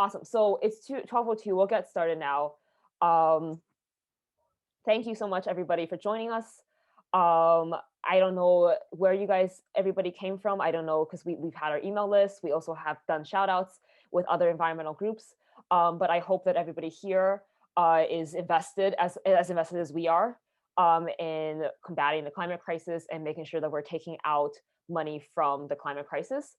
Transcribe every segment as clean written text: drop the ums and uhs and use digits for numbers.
Awesome. So it's 12:02. We'll get started now. Um, Thank you so much, everybody, for joining us. I don't know where everybody came from. I don't know because we've had our email list. We also have done shout outs with other environmental groups. But I hope that everybody here is as invested as we are in combating the climate crisis and making sure that we're taking out money from the climate crisis.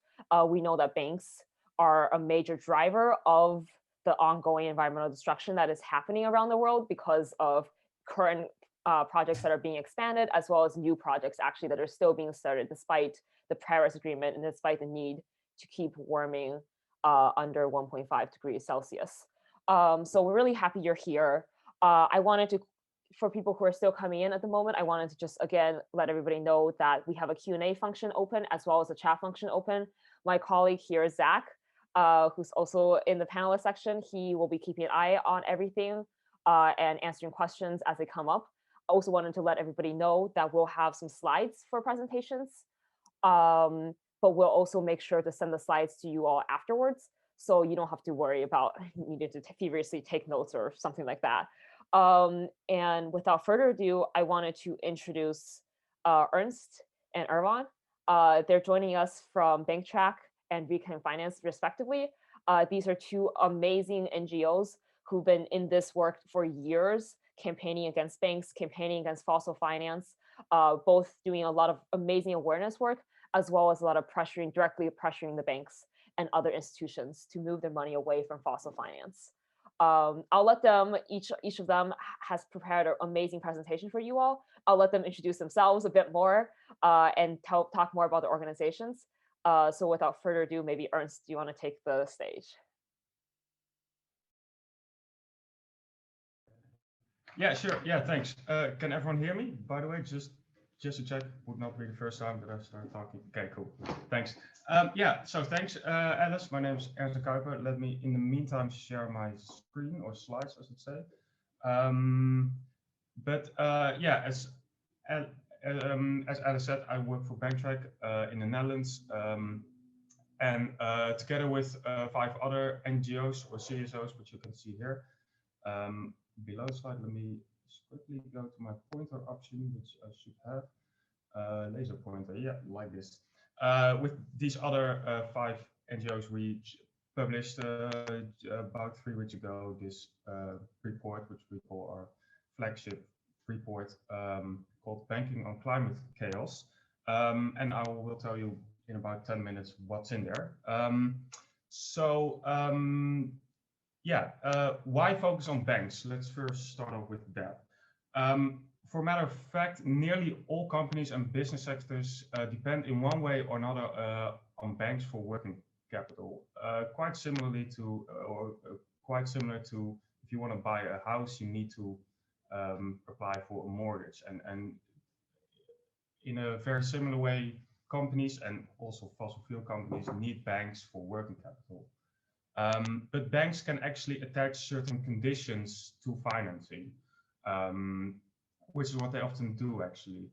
We know that banks are a major driver of the ongoing environmental destruction that is happening around the world because of current projects that are being expanded, as well as new projects actually that are still being started despite the Paris Agreement and despite the need to keep warming under 1.5 degrees Celsius. So we're really happy you're here. I wanted to, for people who are still coming in at the moment, I wanted to just again let everybody know that we have a Q&A function open as well as a chat function open. My colleague here, Zach, who's also in the panelist section, he will be keeping an eye on everything and answering questions as they come up. I also wanted to let everybody know that we'll have some slides for presentations, but we'll also make sure to send the slides to you all afterwards, so you don't have to worry about needing to feverishly take notes or something like that. And without further ado, I wanted to introduce Ernst and Erwan. They're joining us from BankTrack and Reclaim Finance, respectively. These are two amazing NGOs who've been in this work for years, campaigning against banks, campaigning against fossil finance, both doing a lot of amazing awareness work, as well as a lot of directly pressuring the banks and other institutions to move their money away from fossil finance. I'll let them, each of them has prepared an amazing presentation for you all. I'll let them introduce themselves a bit more and talk more about the organizations. So without further ado, maybe Ernst, do you want to take the stage? Yeah, sure. Yeah, thanks. Can everyone hear me? By the way, just to check, would not be the first time that I've started talking. Okay, cool. Thanks. Yeah, so thanks, Alice. My name is Ernst-Jan Kuiper. Let me, in the meantime, share my screen or slides, I should say. Yeah, as Alice said, I work for BankTrack in the Netherlands, and together with 5 other NGOs or CSOs, which you can see here. Below the slide, let me quickly go to my pointer option, which I should have. Laser pointer, yeah, like this. With these other 5 NGOs, we published about 3 weeks ago this report, which we call our flagship report, called Banking on Climate Chaos. And I will tell you in about 10 minutes what's in there. Yeah, why focus on banks? Let's first start off with that. For a matter of fact, nearly all companies and business sectors depend in one way or another on banks for working capital. Quite similar to if you want to buy a house, you need to apply for a mortgage. And in a very similar way, companies and also fossil fuel companies need banks for working capital. But banks can actually attach certain conditions to financing, which is what they often do actually.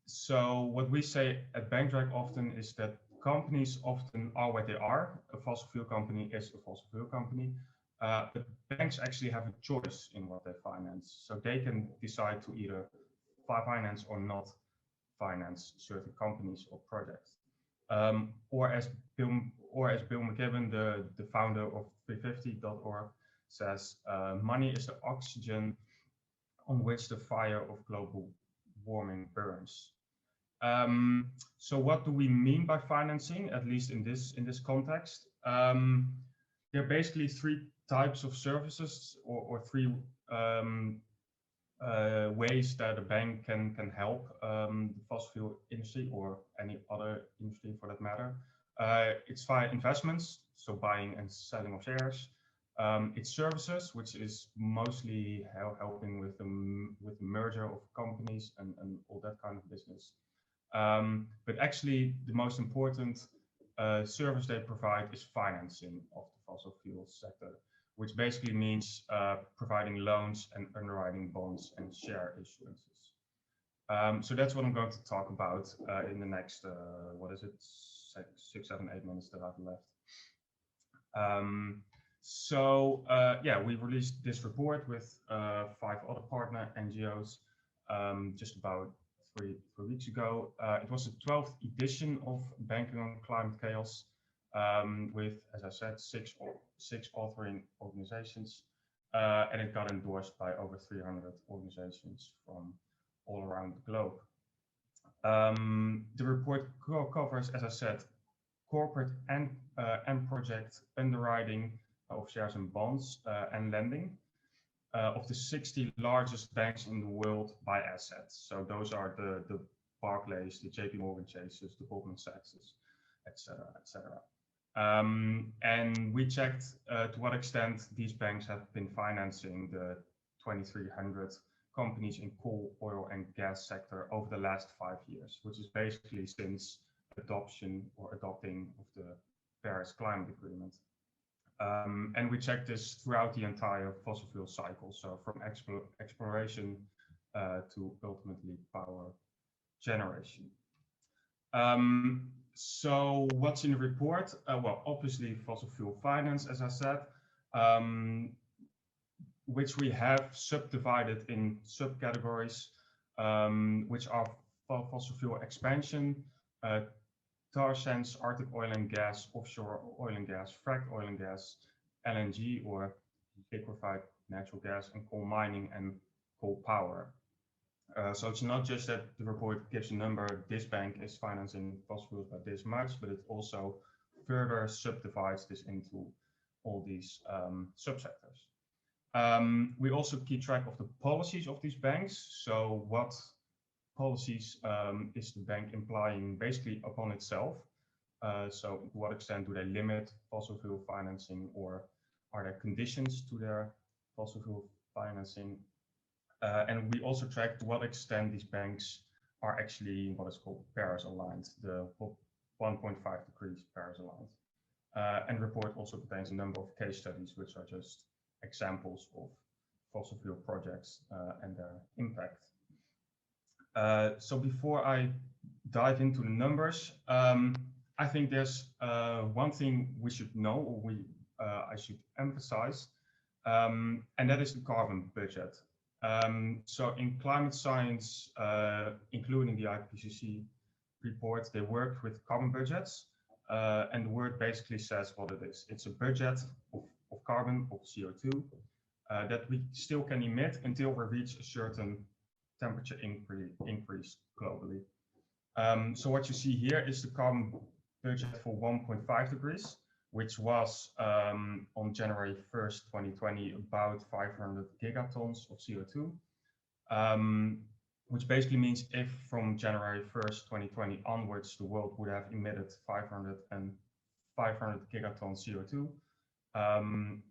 So what we say at BankTrack often is that companies often are what they are. A fossil fuel company is a fossil fuel company, but banks actually have a choice in what they finance. So they can decide to either finance or not finance certain companies or projects. Or as Bill McKibben, the founder of 350.org, says, money is the oxygen on which the fire of global warming burns. So what do we mean by financing, at least in this context? There are basically 3 types of services or 3 ways that a bank can help the fossil fuel industry or any other industry for that matter. It's via investments, so buying and selling of shares. It's services, which is mostly helping with the merger of companies and all that kind of business. But actually, the most important service they provide is financing of the fossil fuel sector, which basically means providing loans and underwriting bonds and share issuances. So that's what I'm going to talk about in the next, 6, 7, 8 minutes that I've left. Yeah, we released this report with 5 other partner NGOs just about three weeks ago. It was the 12th edition of Banking on Climate Chaos with, as I said, six authoring organizations, and it got endorsed by over 300 organizations from all around the globe. The report covers, as I said, corporate and project underwriting of shares and bonds and lending of the 60 largest banks in the world by assets. So those are the Barclays, the JP Morgan Chases, the Goldman Sachs, etc., etc. And we checked to what extent these banks have been financing the 2,300 companies in coal, oil, and gas sector over the last 5 years, which is basically since adopting of the Paris Climate Agreement. And we checked this throughout the entire fossil fuel cycle, so from exploration to ultimately power generation. So what's in the report? Well, obviously fossil fuel finance, as I said, which we have subdivided in subcategories, which are fossil fuel expansion, tar sands, Arctic oil and gas, offshore oil and gas, fracked oil and gas, LNG or liquefied natural gas, and coal mining and coal power. So it's not just that the report gives a number, this bank is financing fossil fuels by this much, but it also further subdivides this into all these subsectors. We also keep track of the policies of these banks. So what policies is the bank implying basically upon itself? So to what extent do they limit fossil fuel financing, or are there conditions to their fossil fuel financing? And we also track to what extent these banks are actually what is called Paris aligned, the 1.5 degrees Paris aligned. And report also contains a number of case studies, which are just examples of fossil fuel projects and their impact. So before I dive into the numbers, I think there's one thing we should know, or I should emphasize, and that is the carbon budget. So in climate science, including the IPCC report, they worked with carbon budgets, and the word basically says what it is. It's a budget of carbon, of CO2, that we still can emit until we reach a certain temperature increase globally. So what you see here is the carbon budget for 1.5 degrees, which was on January 1st, 2020, about 500 gigatons of CO2, which basically means if from January 1st, 2020 onwards, the world would have emitted 500 gigatons CO2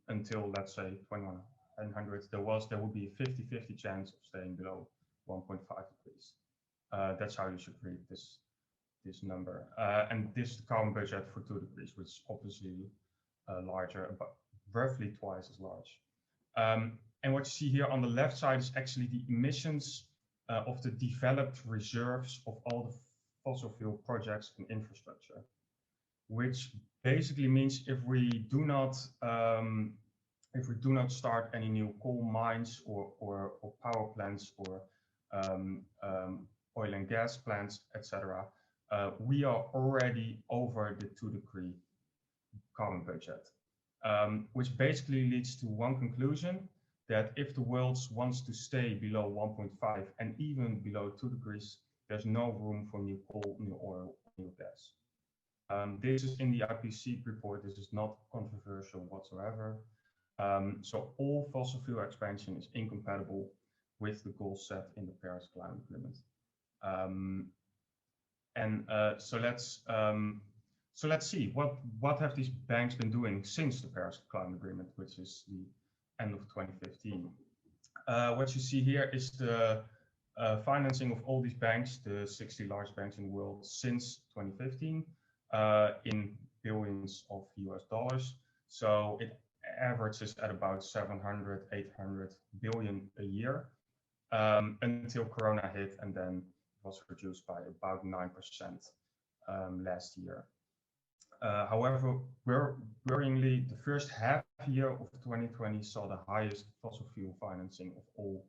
until, let's say, 2100, there would be a 50-50 chance of staying below 1.5 degrees. That's how you should read this number. And this is the carbon budget for 2 degrees, which is obviously larger, but roughly twice as large. And what you see here on the left side is actually the emissions of the developed reserves of all the fossil fuel projects and infrastructure, which basically means if we do not start any new coal mines or power plants or oil and gas plants, etc., we are already over the 2-degree carbon budget, which basically leads to one conclusion, that if the world wants to stay below 1.5 and even below 2 degrees, there's no room for new coal, new oil, new gas. This is in the IPCC report. This is not controversial whatsoever. So all fossil fuel expansion is incompatible with the goals set in the Paris Climate Agreement. So let's see what have these banks been doing since the Paris Climate Agreement, which is the end of 2015. What you see here is the financing of all these banks, the 60 large banks in the world since 2015, in billions of US dollars. So it averages at about 700, 800 billion a year until Corona hit, and then was reduced by about 9% last year. However, worryingly, the first half year of 2020 saw the highest fossil fuel financing of all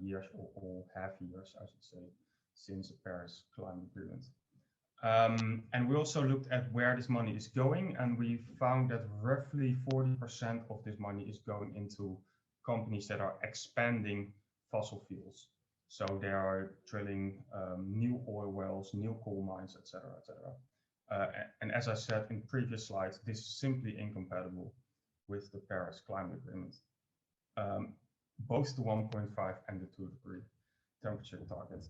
years, or all half years, I should say, since the Paris Climate Agreement. And we also looked at where this money is going, and we found that roughly 40% of this money is going into companies that are expanding fossil fuels. So they are drilling new oil wells, new coal mines, etc., etc. And as I said in previous slides, this is simply incompatible with the Paris Climate Agreement, both the 1.5 and the 2-degree temperature target.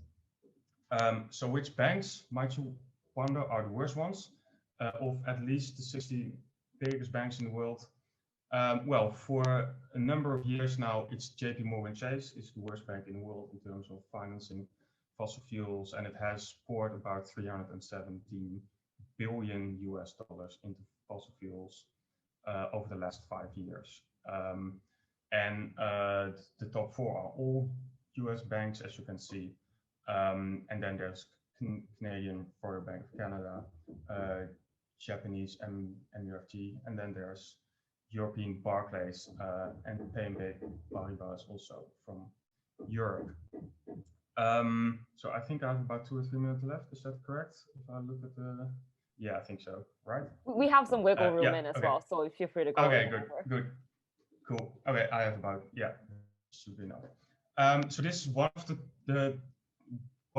So which banks, might you wonder, are the worst ones of at least the 60 biggest banks in the world? Well, for a number of years now, it's JP Morgan Chase. It's the worst bank in the world in terms of financing fossil fuels, and it has poured about 317 billion US dollars into fossil fuels over the last 5 years. And the top 4 are all US banks, as you can see. And then there's Canadian Royal Bank of Canada, Japanese MUFG, and then there's European Barclays, and BNP Paribas also from Europe. So I think I have about 2 or 3 minutes left. Is that correct? If I look at the, yeah, I think so. Right? We have some wiggle room yeah, in as okay. well, so feel free to go. Okay, good, cool. Okay, I have about, yeah, should be enough. So this is one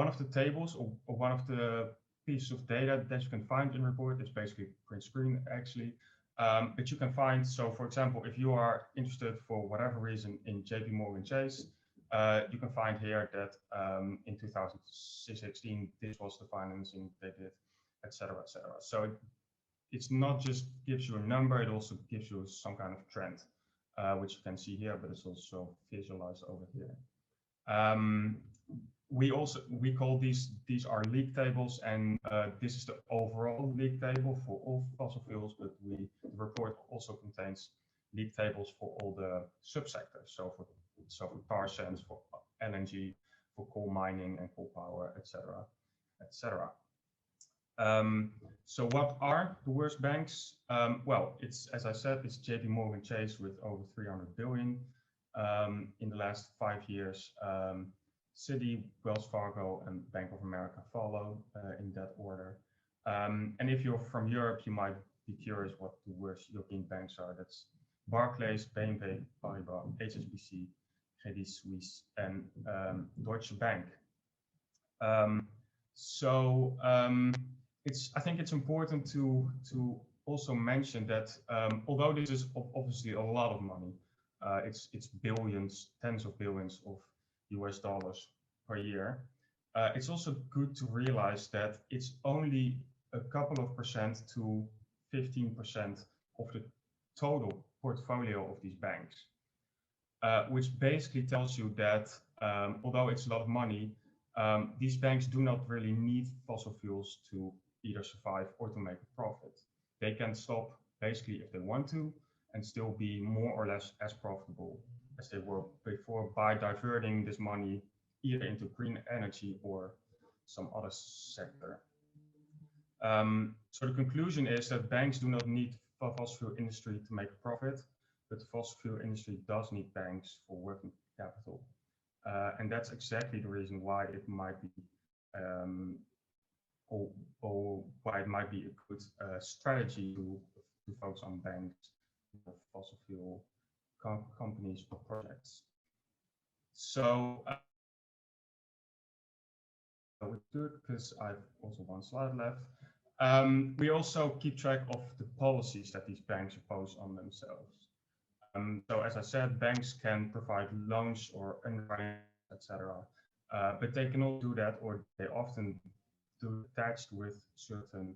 of the tables, or one of the pieces of data that you can find in the report. It's basically print screen actually. But you can find, so for example, if you are interested for whatever reason in JP Morgan Chase, you can find here that in 2016, this was the financing they did, etc., etc. So it's not just gives you a number, it also gives you some kind of trend, which you can see here, but it's also visualized over here. We call these are league tables, and this is the overall league table for all fossil fuels, but the report also contains league tables for all the subsectors. So for tar sands, for LNG, for coal mining and coal power, etc., etc. So what are the worst banks? Well, it's, as I said, it's JP Morgan Chase with over 300 billion in the last 5 years. Citi, Wells Fargo, and Bank of America follow in that order. And if you're from Europe, you might be curious what the worst European banks are. That's Barclays, BNP Paribas, HSBC, Credit Suisse, and Deutsche Bank. I think it's important to also mention that although this is obviously a lot of money, it's billions, tens of billions of US dollars per year. It's also good to realize that it's only a couple of percent to 15% of the total portfolio of these banks, which basically tells you that although it's a lot of money, these banks do not really need fossil fuels to either survive or to make a profit. They can stop basically if they want to and still be more or less as profitable as they were before by diverting this money either into green energy or some other sector. So the conclusion is that banks do not need the fossil fuel industry to make a profit, but the fossil fuel industry does need banks for working capital. And that's exactly the reason why it might be or why it might be a good strategy to focus on banks, fossil fuel companies or projects. So because I've also one slide left. We also keep track of the policies that these banks impose on themselves. So as I said, banks can provide loans or underwriting, etc. But they can also do that, or they often do attached with certain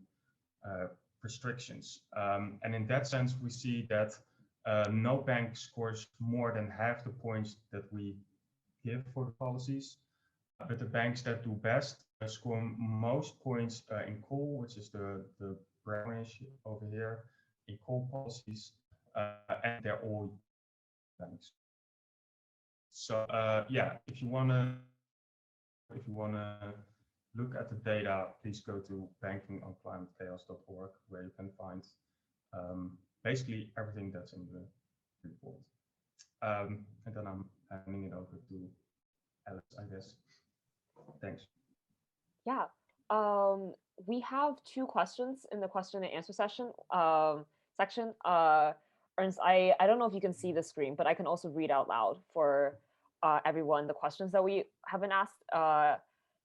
restrictions. And in that sense, we see that no bank scores more than half the points that we give for the policies. But the banks that do best score most points in coal, which is the brownish over here, in coal policies, and they're all banks. So yeah, if you wanna look at the data, please go to bankingonclimatechaos.org, where you can find basically everything that's in the report. And then I'm handing it over to Alice, I guess. Thanks. Yeah. We have two questions in the question and answer section. Ernst, I don't know if you can see the screen, but I can also read out loud for everyone the questions that we haven't asked.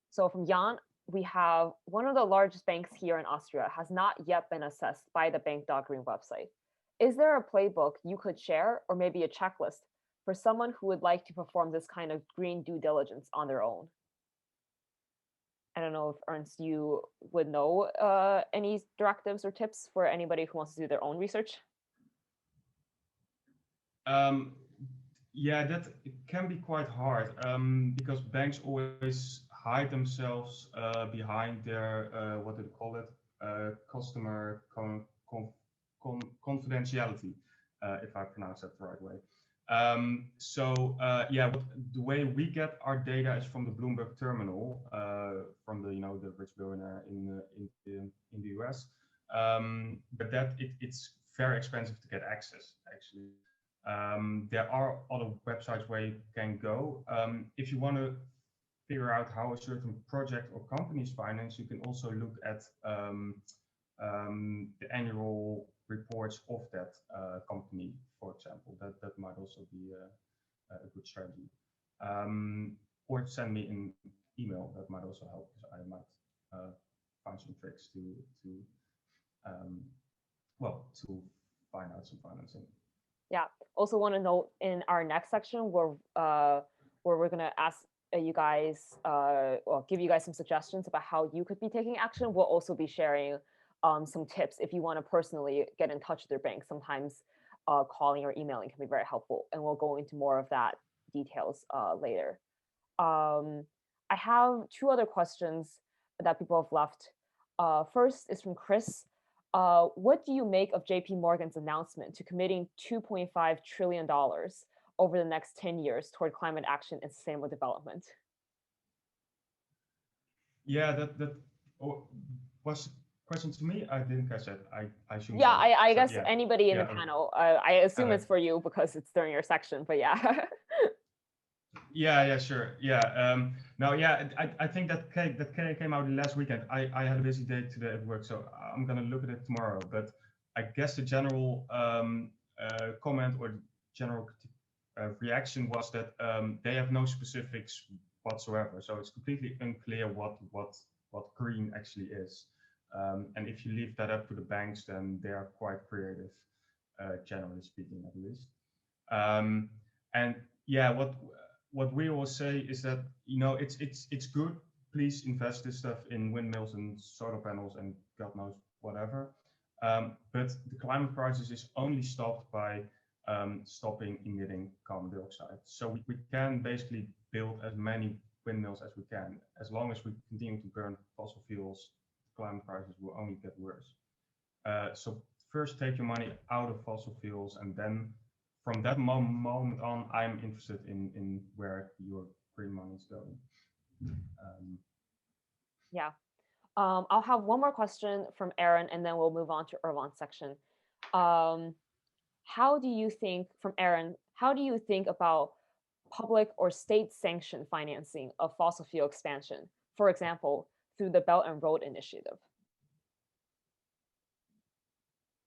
So from Jan, we have one of the largest banks here in Austria has not yet been assessed by the Bank.Green website. Is there a playbook you could share, or maybe a checklist for someone who would like to perform this kind of green due diligence on their own? I don't know if Ernst, you would know any directives or tips for anybody who wants to do their own research. Yeah, that it can be quite hard because banks always hide themselves behind their what do they call it, customer confidentiality, if I pronounce that the right way. Yeah, the way we get our data is from the Bloomberg terminal, from the the rich billionaire in the US. But it's very expensive to get access actually. There are other websites where you can go. If you want to figure out how a certain project or company is financed, you can also look at the annual reports of that company, for example. That might also be a good strategy. Or send me an email. That might also help, because I might find some tricks to find out some financing. Yeah. Also want to note in our next section where we're going to ask you guys, or give you guys some suggestions about how you could be taking action. We'll also be sharing some tips if you want to personally get in touch with your bank. Sometimes calling or emailing can be very helpful, and we'll go into more of that details later. I have two other questions that people have left. First is from Chris. What do you make of JP Morgan's announcement to committing $2.5 trillion over the next 10 years toward climate action and sustainable development? Yeah, that was a question to me. I didn't catch that. I assume. Yeah, so. I So, guess yeah. anybody in the panel. I assume Okay. it's for you because it's during your section, but yeah. Yeah, sure. Yeah. No, yeah, I think that came out last weekend. I had a busy day today at work, so I'm gonna look at it tomorrow. But I guess the general comment or general reaction was that they have no specifics whatsoever. So it's completely unclear what green actually is. And if you leave that up to the banks, then they are quite creative, generally speaking, at least. And yeah, what we always say is that it's good. Please invest this stuff in windmills and solar panels and God knows whatever. But the climate crisis is only stopped by stopping emitting carbon dioxide. So we can basically build as many windmills as we can. As long as we continue to burn fossil fuels, the climate crisis will only get worse. So first take your money out of fossil fuels, and then from that moment on, I'm interested in where your green money is going. Yeah. I'll have one more question from Aaron, and then we'll move on to Erwan's section. How do you think, from Aaron, how do you think about public or state-sanctioned financing of fossil fuel expansion, for example, through the Belt and Road Initiative?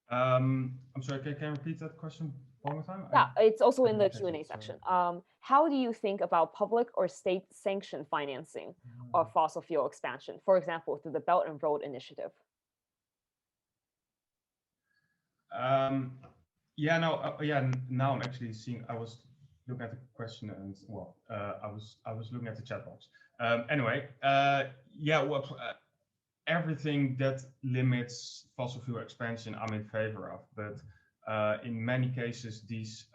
I'm sorry, can you repeat that question one more time? Yeah, it's also in the Q&A section. How do you think about public or state-sanctioned financing of fossil fuel expansion, for example, through the Belt and Road Initiative? Yeah, no, yeah. Now I'm actually seeing. I was looking at the question, and well, I was looking at the chat box. Anyway, yeah. Well, everything that limits fossil fuel expansion, I'm in favor of. But in many cases, these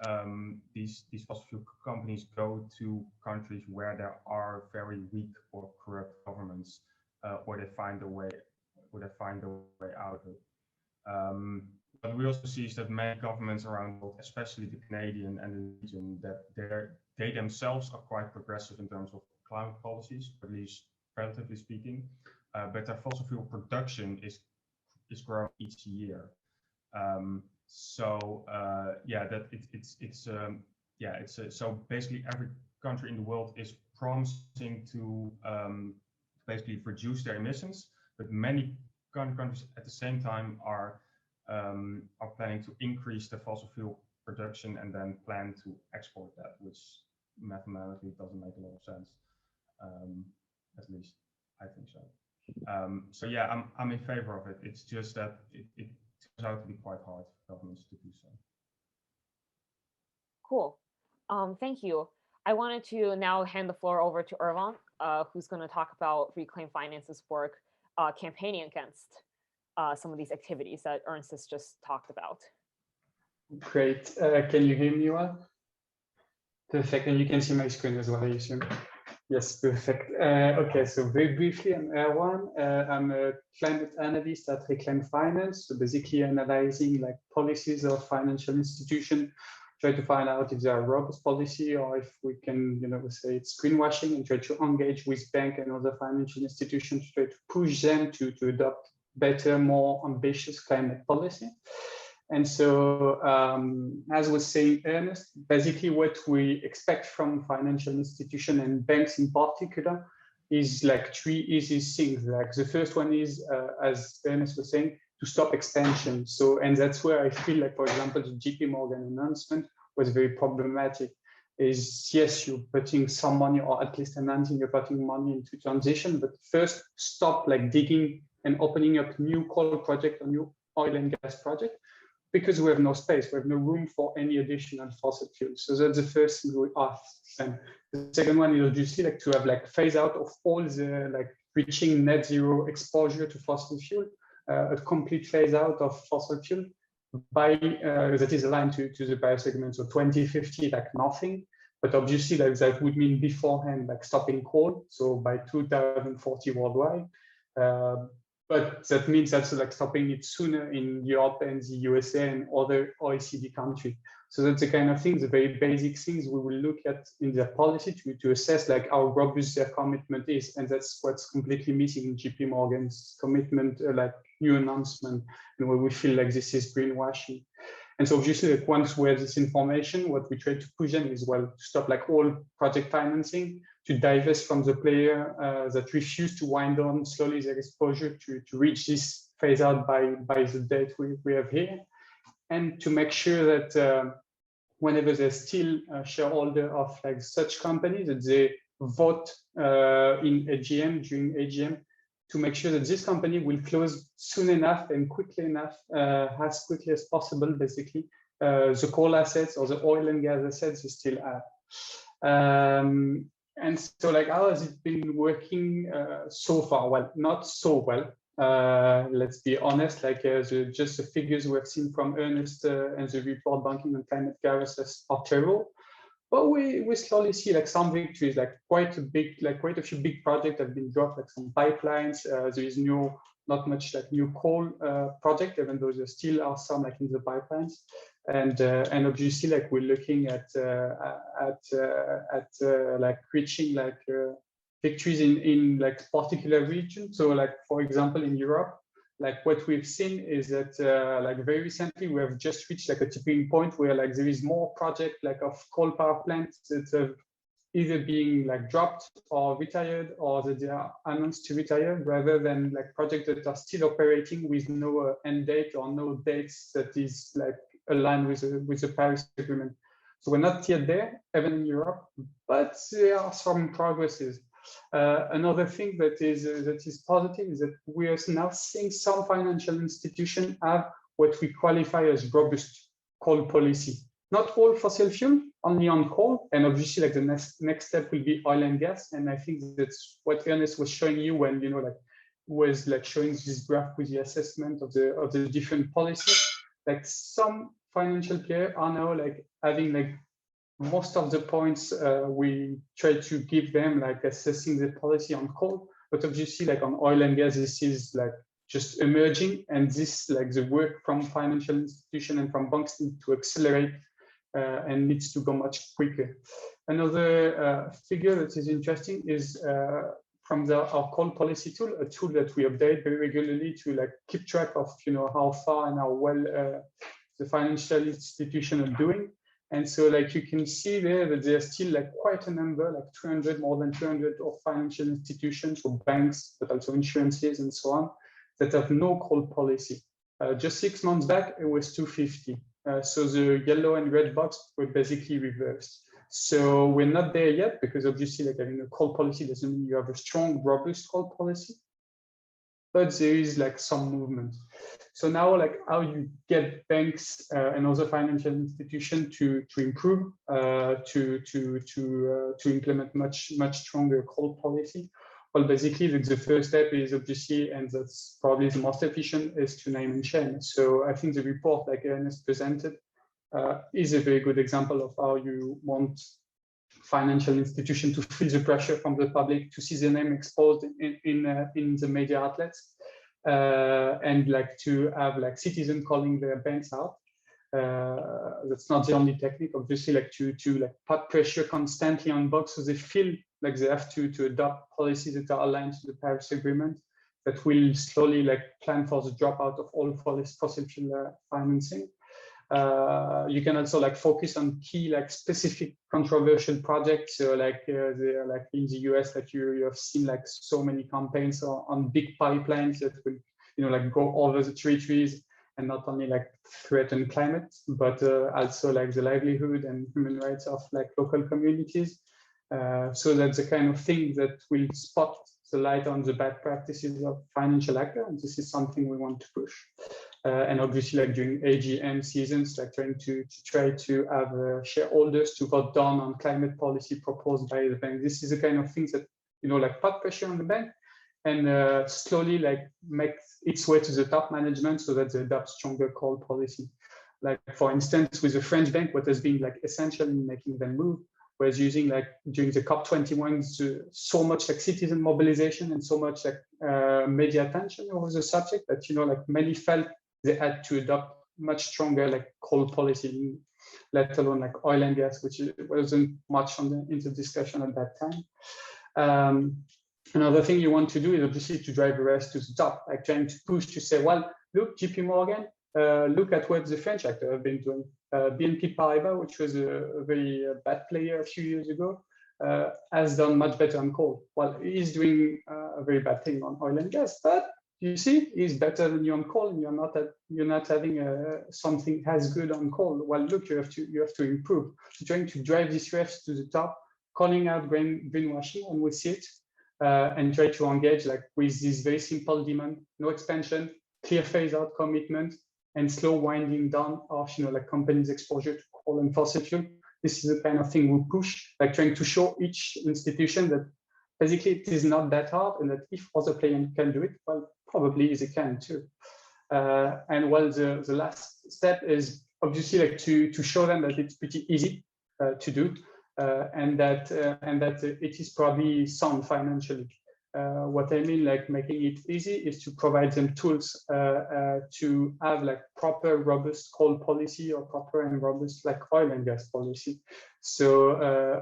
fossil fuel companies go to countries where there are very weak or corrupt governments, or they find a way out of it. What we also see is that many governments around the world, especially the Canadian and the region, that they themselves are quite progressive in terms of climate policies, or at least relatively speaking, but their fossil fuel production is growing each year. So basically every country in the world is promising to basically reduce their emissions, but many countries at the same time are planning to increase the fossil fuel production and then plan to export that, which mathematically doesn't make a lot of sense. At least I think so. So yeah, I'm in favor of it. It's just that it turns out to be quite hard for governments to do so. Cool. Thank you. I wanted to now hand the floor over to Erwan, who's going to talk about Reclaim Finance's work campaigning against some of these activities that Ernst has just talked about. Great. Can you hear me well? Perfect. And you can see my screen as well, I assume. Yes, perfect. Okay, so very briefly, I'm Erwan. I'm a climate analyst at Reclaim Finance. So basically analyzing like policies of financial institutions, try to find out if they are robust policy or if we can, say it's greenwashing, and try to engage with bank and other financial institutions to try to push them to adopt better, more ambitious climate policy. And so, as was saying Ernest, basically what we expect from financial institutions and banks in particular is like three easy things. Like the first one is, as Ernest was saying, to stop expansion. So, and that's where I feel like, for example, the JP Morgan announcement was very problematic. Is yes, you're putting some money, or at least announcing you're putting money into transition, but first stop like digging and opening up new coal project or new oil and gas project, because we have no space, we have no room for any additional fossil fuels. So that's the first thing we ask them. The second one is obviously like to have like phase out of all the like reaching net zero exposure to fossil fuel, a complete phase out of fossil fuel by that is aligned to the Paris Agreement. So 2050, like nothing, but obviously like that would mean beforehand like stopping coal. So by 2040 worldwide. But that means also like stopping it sooner in Europe and the USA and other OECD countries. So that's the kind of things, the very basic things we will look at in their policy to assess like how robust their commitment is. And that's what's completely missing in JP Morgan's commitment, like new announcement, and where we feel like this is greenwashing. And so obviously like once we have this information, what we try to push them is, well, to stop like all project financing, to divest from the player that refuse to wind down slowly their exposure to reach this phase out by the date we have here, and to make sure that whenever they're still a shareholder of like such companies, that they vote in AGM, during AGM, to make sure that this company will close soon enough and quickly enough, as quickly as possible, basically, the coal assets or the oil and gas assets they still have. And so like, how has it been working so far? Well, not so well. Let's be honest, like just the figures we have seen from Ernst and the report Banking and Climate Crisis are terrible. But we slowly see like some victories, like quite a few big projects have been dropped, like some pipelines. There is not much like new coal project, even though there still are some like in the pipelines. And obviously like we're looking at like reaching like victories in like particular regions. So like for example in Europe, like what we've seen is that like very recently we have just reached like a tipping point where like there is more project like of coal power plants that have either being like dropped or retired, or that they are announced to retire, rather than like projects that are still operating with no end date or no dates that is like aligned with the Paris Agreement. So we're not yet there, even in Europe, but there are some progresses. Another thing that is positive is that we are now seeing some financial institutions have what we qualify as robust coal policy. Not all fossil fuel, only on coal, and obviously like the next step will be oil and gas. And I think that's what Ernest was showing you when was like showing this graph with the assessment of the different policies. Like some financial players are now like having like most of the points we try to give them, like assessing the policy on coal, but obviously like on oil and gas, this is like just emerging, and this like the work from financial institutions and from banks need to accelerate and needs to go much quicker. Another figure that is interesting is our call policy tool, a tool that we update very regularly to like keep track of how far and how well the financial institution are doing. And so like you can see there that there's still like quite a number, like 200, more than 200 of financial institutions or banks, but also insurances and so on, that have no call policy. Just 6 months back, it was 250. So the yellow and red box were basically reversed. So we're not there yet, because obviously like having a call policy doesn't mean you have a strong, robust call policy, but there is like some movement. So now, like, how you get banks and other financial institutions to improve, to implement much stronger call policy. Well, basically, the first step is obviously, and that's probably the most efficient, is to name and shame. So I think the report, like Ernest presented, is a very good example of how you want financial institution to feel the pressure from the public, to see the name exposed in the media outlets, and like to have like citizens calling their banks out. That's not the only technique, obviously, like to like put pressure constantly on banks, so they feel like they have to adopt policies that are aligned to the Paris Agreement, that will slowly like plan for the dropout of all fossil fuel financing. You can also like focus on key like specific controversial projects. So like they're like in the US, like you have seen like so many campaigns on big pipelines that will like go over the territories and not only like threaten climate, but also like the livelihood and human rights of like local communities. So that's the kind of thing that will spot the light on the bad practices of financial actors, and this is something we want to push. And obviously, like during AGM seasons, like trying to have shareholders to vote down on climate policy proposed by the bank. This is the kind of things that like put pressure on the bank and slowly like make its way to the top management so that they adopt stronger call policy. Like for instance, with the French bank, what has been like essential in making them move was using like during the COP21 so much like citizen mobilization and so much like media attention over the subject that like many felt they had to adopt much stronger like coal policy, let alone like oil and gas, which wasn't much in the discussion at that time. Another thing you want to do is obviously to drive the rest to the top, like trying to push to say, well, look, JP Morgan, look at what the French actors have been doing. BNP Paribas, which was a very bad player a few years ago, has done much better on coal. Well, he's doing a very bad thing on oil and gas, but you see, he's better than you on coal, and you're not having something as good on coal. Well, look, you have to improve. So trying to drive this race to the top, calling out greenwashing, and we see it, and try to engage like with this very simple demand: no expansion, clear phase-out commitment, and slow winding down of like companies' exposure to coal and fossil fuel. This is the kind of thing we push, like trying to show each institution that basically it is not that hard, and that if other players can do it, well, probably they can too. And well, the last step is obviously like to show them that it's pretty easy to do, and that it is probably sound financially. What I mean, like making it easy, is to provide them tools to have like proper, robust coal policy, or proper and robust like oil and gas policy. So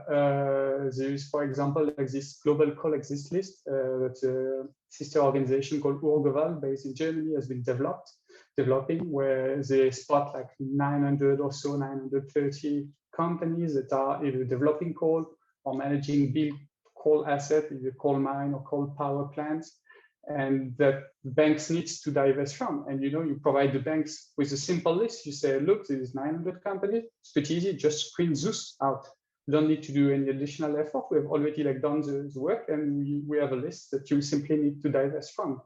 there is, for example, like this global coexist list that a sister organization called Urgeval, based in Germany, has been developing, where they spot like 900 or so, 930 companies that are either developing coal or managing big coal asset, either coal mine or coal power plants, and that banks needs to divest from. And you provide the banks with a simple list. You say, look, there is 900 companies. It's pretty easy. Just screen those out. You don't need to do any additional effort. We have already like done the work, and we have a list that you simply need to divest from.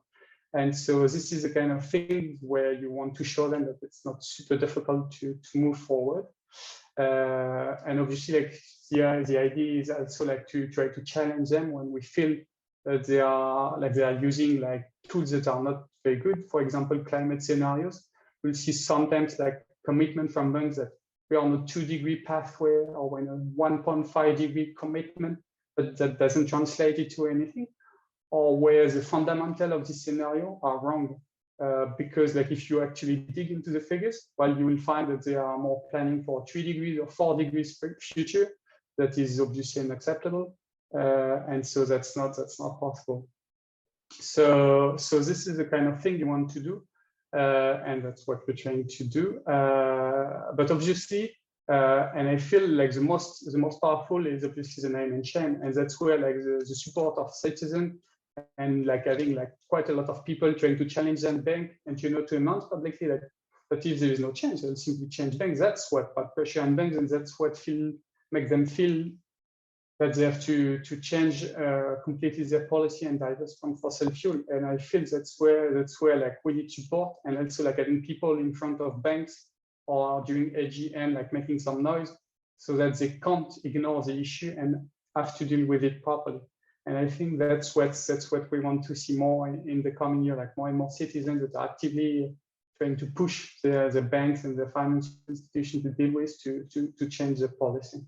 And so this is the kind of thing where you want to show them that it's not super difficult to move forward. And obviously, like the idea is also like to try to challenge them when we feel that they are using like tools that are not very good. For example, climate scenarios. We'll see sometimes like commitment from banks that we're on a 2-degree pathway, or when a 1.5-degree commitment, but that doesn't translate into anything, or where the fundamental of this scenario are wrong. Because like if you actually dig into the figures, well, you will find that they are more planning for 3 degrees or 4 degrees future. That is obviously unacceptable. and so that's not possible. So this is the kind of thing you want to do, and that's what we're trying to do. But obviously, and I feel like the most powerful is obviously the name and shame, and that's where like the support of citizens and like having like quite a lot of people trying to challenge that bank and to announce publicly that if there is no change, they'll simply change banks. That's what put pressure on banks, and that's what make them feel that they have to change completely their policy and divest from fossil fuel. And I feel that's where like we need support, and also like having people in front of banks or during AGM like making some noise so that they can't ignore the issue and have to deal with it properly. And I think that's what we want to see more in the coming year, like more and more citizens that are actively trying to push the banks and the financial institutions to deal with to change the policy.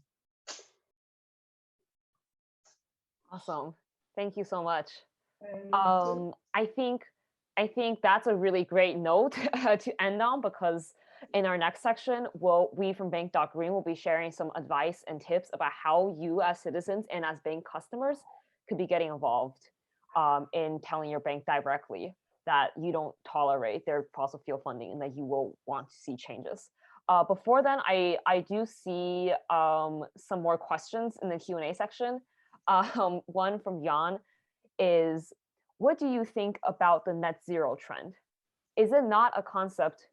Awesome. Thank you so much. I think that's a really great note to end on, because in our next section, we from Bank.Green will be sharing some advice and tips about how you as citizens and as bank customers could be getting involved in telling your bank directly that you don't tolerate their fossil fuel funding and that you will want to see changes. Before then, I do see some more questions in the Q&A section. One from Jan is, what do you think about the net zero trend? Is it not a concept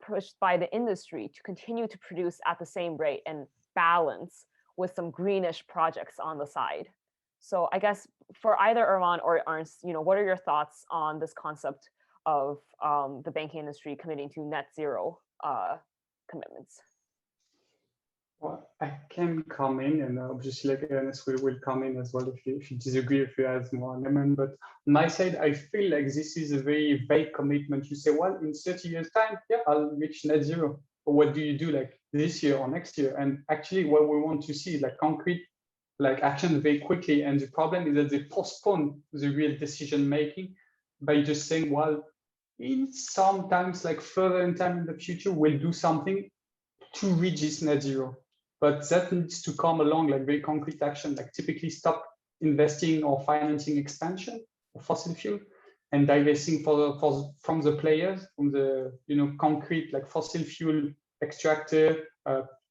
pushed by the industry to continue to produce at the same rate and balance with some greenish projects on the side? So I guess for either Erwan or Ernst, what are your thoughts on this concept of the banking industry committing to net zero commitments? Well, I can come in, and obviously, like Ernest will come in as well if you disagree, if you have more element. But on my side, I feel like this is a very vague commitment. You say, well, in 30 years' time, yeah, I'll reach net zero. But what do you do like this year or next year? And actually, what we want to see is like concrete, like action very quickly. And the problem is that they postpone the real decision making by just saying, well, in sometimes like further in time in the future, we'll do something to reach this net zero. But that needs to come along like very concrete action, like typically stop investing or financing expansion of fossil fuel and divesting from the players, from the concrete like fossil fuel extractor,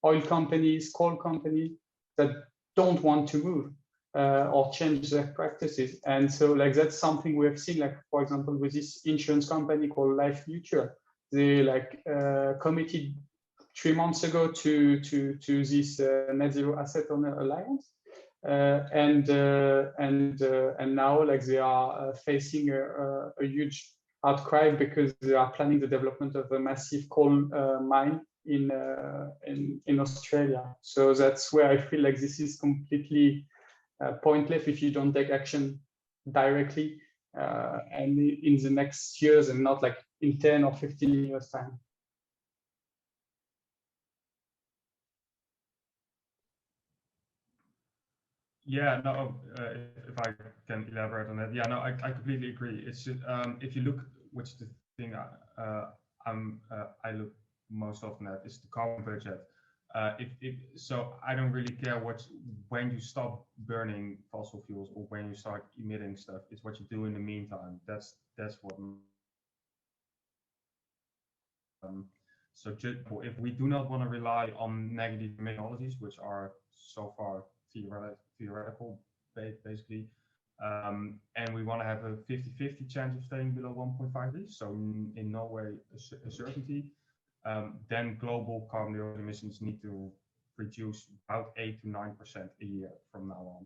oil companies, coal companies that don't want to move or change their practices. And so like that's something we have seen, like for example with this insurance company called Life Mutual. They like committed 3 months ago to this net zero asset owner alliance, and now like they are facing a huge outcry because they are planning the development of a massive coal mine in Australia. So that's where I feel like this is completely pointless if you don't take action directly and in the next years, and not like in 10 or 15 years time. Yeah, no, if I can elaborate on that. Yeah, no, I completely agree. It's if you look, which is the thing I look most often at is the carbon budget. So I don't really care when you stop burning fossil fuels or when you start emitting stuff. It's what you do in the meantime. That's what. So if we do not want to rely on negative technologies, which are so far theoretical, basically, and we want to have a 50-50 chance of staying below 1.5 degrees, so in no way a certainty, then global carbon dioxide emissions need to reduce about 8 to 9% a year from now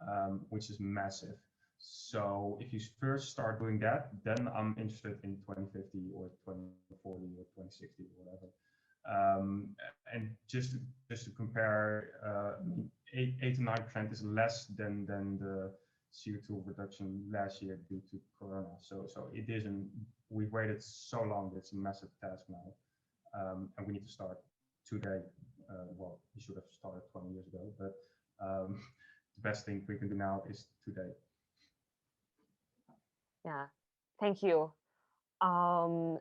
on, which is massive. So if you first start doing that, then I'm interested in 2050 or 2040 or 2060 or whatever. And just to compare, 8 to 9% is less than the CO2 reduction last year due to Corona. So it isn't. We've waited so long. It's a massive task now, and we need to start today. Well, we should have started 20 years ago, but the best thing we can do now is today. Yeah, thank you. I'm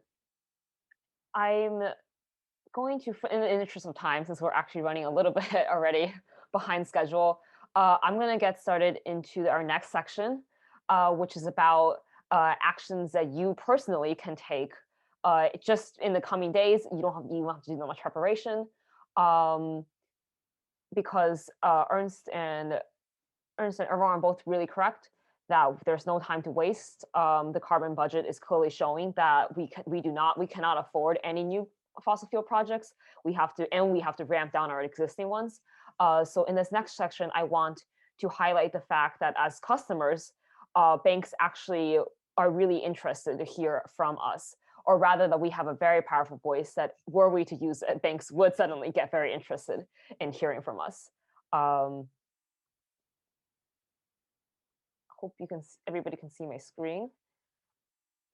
going to, in the interest of time, since we're actually running a little bit already behind schedule, I'm going to get started into our next section, which is about actions that you personally can take just in the coming days. You don't have to do that much preparation, because Ernst and Erwan are both really correct that there's no time to waste. The carbon budget is clearly showing that we cannot afford any new fossil fuel projects. We have to ramp down our existing ones. So in this next section, I want to highlight the fact that as customers, banks actually are really interested to hear from us, or rather that we have a very powerful voice that were we to use it, banks would suddenly get very interested in hearing from us. Hope everybody can see my screen.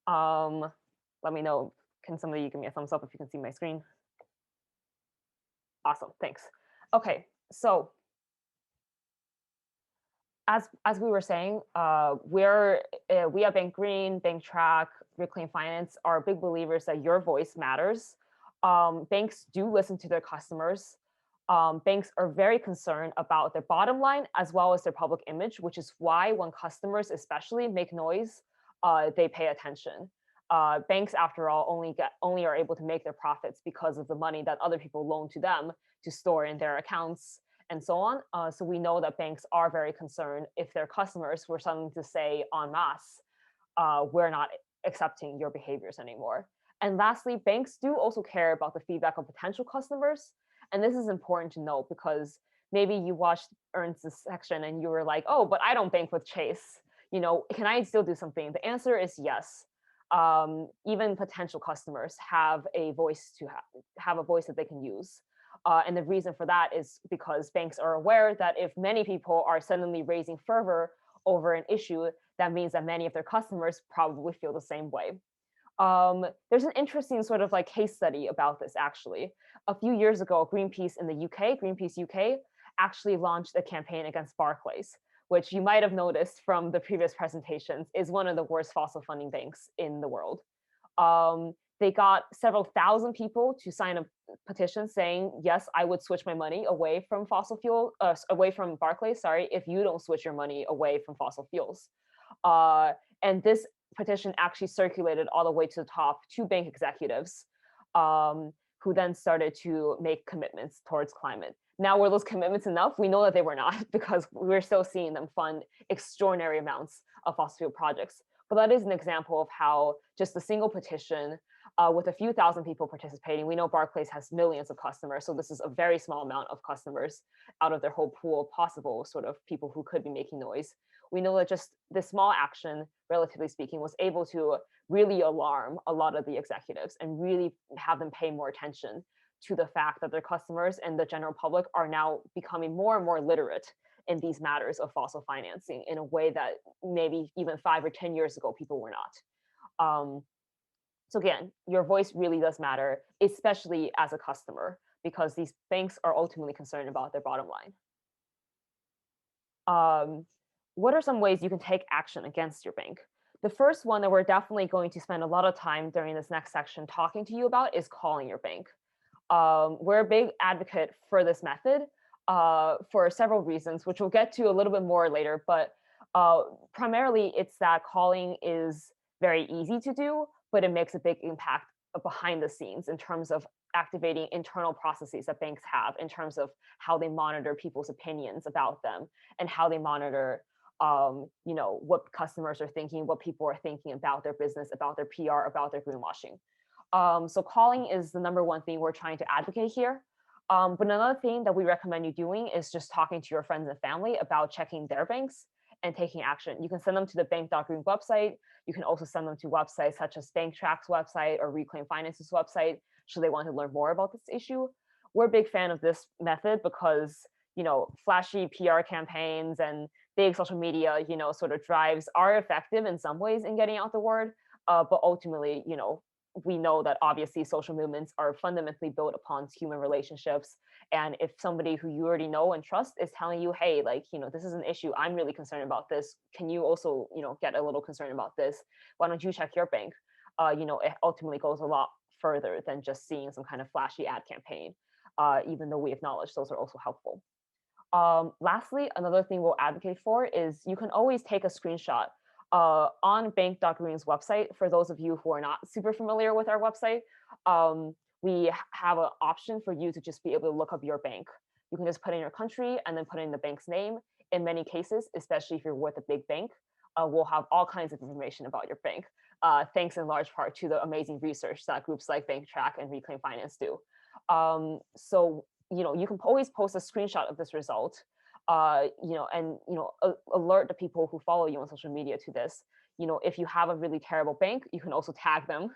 Let me know. Can somebody give me a thumbs up if you can see my screen? Awesome, thanks. Okay, so as we were saying, we at Bank.Green, BankTrack, Reclaim Finance are big believers that your voice matters. Banks do listen to their customers. Banks are very concerned about their bottom line as well as their public image, which is why when customers especially make noise, they pay attention. Banks, after all, only are able to make their profits because of the money that other people loan to them to store in their accounts and so on. So we know that banks are very concerned if their customers were suddenly to say en masse, we're not accepting your behaviors anymore. And lastly, banks do also care about the feedback of potential customers. And this is important to note because maybe you watched Ernst's section and you were like, oh, but I don't bank with Chase. Can I still do something? The answer is yes. Even potential customers have a voice that they can use. And the reason for that is because banks are aware that if many people are suddenly raising fervor over an issue, that means that many of their customers probably feel the same way. There's an interesting sort of like case study about this, actually. A few years ago, Greenpeace in the UK, Greenpeace UK, actually launched a campaign against Barclays, which you might have noticed from the previous presentations is one of the worst fossil funding banks in the world. They got several thousand people to sign a petition saying, yes, I would switch my money away from away from Barclays, if you don't switch your money away from fossil fuels. And this petition actually circulated all the way to the top to bank executives, who then started to make commitments towards climate. Now, were those commitments enough? We know that they were not, because we're still seeing them fund extraordinary amounts of fossil fuel projects. But that is an example of how just a single petition with a few thousand people participating, we know Barclays has millions of customers, so this is a very small amount of customers out of their whole pool of possible sort of people who could be making noise. We know that just this small action, relatively speaking, was able to really alarm a lot of the executives and really have them pay more attention to the fact that their customers and the general public are now becoming more and more literate in these matters of fossil financing in a way that maybe even 5 or 10 years ago people were not. So again, your voice really does matter, especially as a customer, because these banks are ultimately concerned about their bottom line. What are some ways you can take action against your bank? The first one that we're definitely going to spend a lot of time during this next section talking to you about is calling your bank. We're a big advocate for this method for several reasons, which we'll get to a little bit more later, but primarily it's that calling is very easy to do, but it makes a big impact behind the scenes in terms of activating internal processes that banks have in terms of how they monitor people's opinions about them and how they monitor what customers are thinking, what people are thinking about their business, about their PR, about their greenwashing. So calling is the number one thing we're trying to advocate here. But another thing that we recommend you doing is just talking to your friends and family about checking their banks and taking action. You can send them to the Bank.Green website. You can also send them to websites such as BankTrack's website or Reclaim Finance's website, should they want to learn more about this issue. We're a big fan of this method because, flashy PR campaigns and big social media, sort of drives are effective in some ways in getting out the word. But ultimately, we know that obviously social movements are fundamentally built upon human relationships. And if somebody who you already know and trust is telling you, hey, this is an issue, I'm really concerned about this. Can you also, get a little concerned about this? Why don't you check your bank? It ultimately goes a lot further than just seeing some kind of flashy ad campaign, even though we acknowledge those are also helpful. Lastly, another thing we'll advocate for is you can always take a screenshot on Bank.Green's website. For those of you who are not super familiar with our website, we have an option for you to just be able to look up your bank. You can just put in your country and then put in the bank's name. In many cases, especially if you're with a big bank, we'll have all kinds of information about your bank, thanks in large part to the amazing research that groups like BankTrack and Reclaim Finance do. So you can always post a screenshot of this result, and alert the people who follow you on social media to this. If you have a really terrible bank, you can also tag them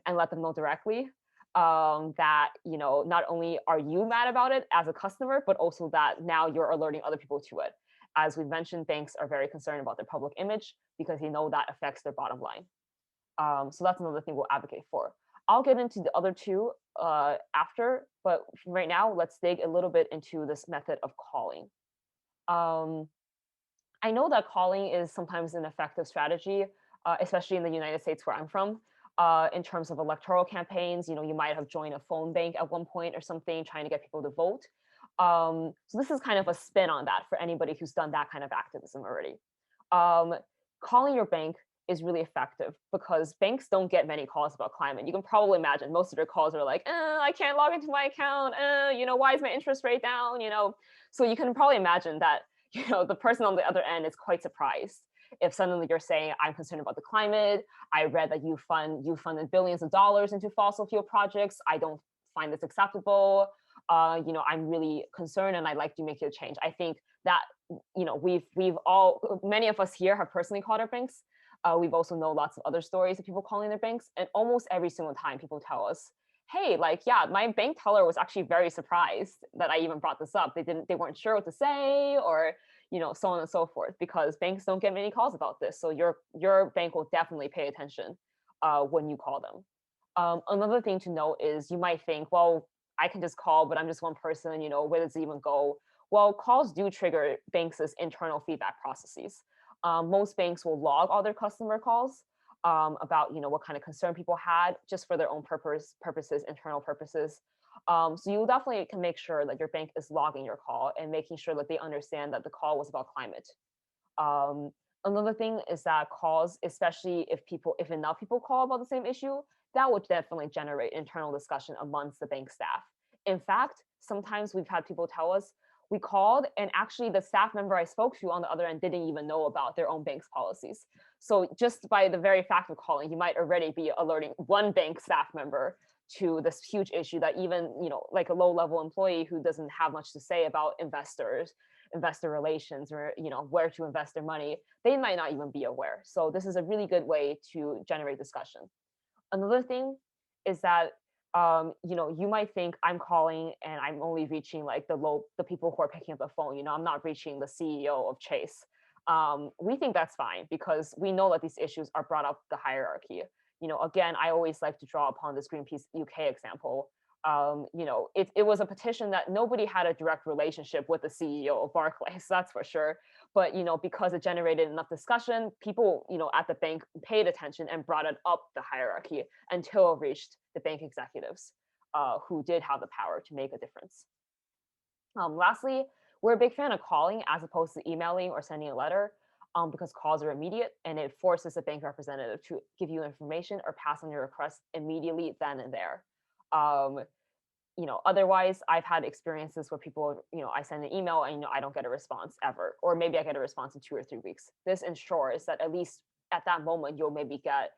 and let them know directly that not only are you mad about it as a customer, but also that now you're alerting other people to it. As we mentioned, banks are very concerned about their public image because they know that affects their bottom line. So that's another thing we'll advocate for. I'll get into the other two after, but right now, let's dig a little bit into this method of calling. I know that calling is sometimes an effective strategy, especially in the United States where I'm from. In terms of electoral campaigns, you might have joined a phone bank at one point or something, trying to get people to vote. So this is kind of a spin on that for anybody who's done that kind of activism already. Calling your bank is really effective because banks don't get many calls about climate. You can probably imagine most of their calls are like, I can't log into my account. Why is my interest rate down? So you can probably imagine that, the person on the other end is quite surprised if suddenly you're saying, I'm concerned about the climate. I read that you funded billions of dollars into fossil fuel projects. I don't find this acceptable. I'm really concerned and I'd like to make a change. I think that, many of us here have personally called our banks. We've also know lots of other stories of people calling their banks, and almost every single time people tell us, hey, my bank teller was actually very surprised that I even brought this up. They weren't sure what to say, or so on and so forth, because banks don't get many calls about this. So your bank will definitely pay attention when you call them. Another thing to note is you might think, well, I can just call, but I'm just one person, where does it even go? Well, calls do trigger banks' internal feedback processes. Most banks will log all their customer calls about what kind of concern people had, just for their own purposes, internal purposes. So you definitely can make sure that your bank is logging your call and making sure that they understand that the call was about climate. Another thing is that calls, especially if enough people call about the same issue, that would definitely generate internal discussion amongst the bank staff. In fact, sometimes we've had people tell us, we called and actually the staff member I spoke to on the other end didn't even know about their own bank's policies. So just by the very fact of calling, you might already be alerting one bank staff member to this huge issue that even, like a low-level employee who doesn't have much to say about investor relations, or where to invest their money, they might not even be aware. So this is a really good way to generate discussion. Another thing is that you might think I'm calling and I'm only reaching the people who are picking up the phone. I'm not reaching the CEO of Chase. We think that's fine because we know that these issues are brought up the hierarchy. Again, I always like to draw upon this Greenpeace UK example. It was a petition that nobody had a direct relationship with the CEO of Barclays, that's for sure. But because it generated enough discussion, people at the bank paid attention and brought it up the hierarchy until it reached the bank executives, who did have the power to make a difference. Lastly, we're a big fan of calling as opposed to emailing or sending a letter, because calls are immediate and it forces a bank representative to give you information or pass on your request immediately then and there. Otherwise, I've had experiences where people, I send an email and I don't get a response ever, or maybe I get a response in 2 or 3 weeks. This ensures that at least at that moment you'll maybe get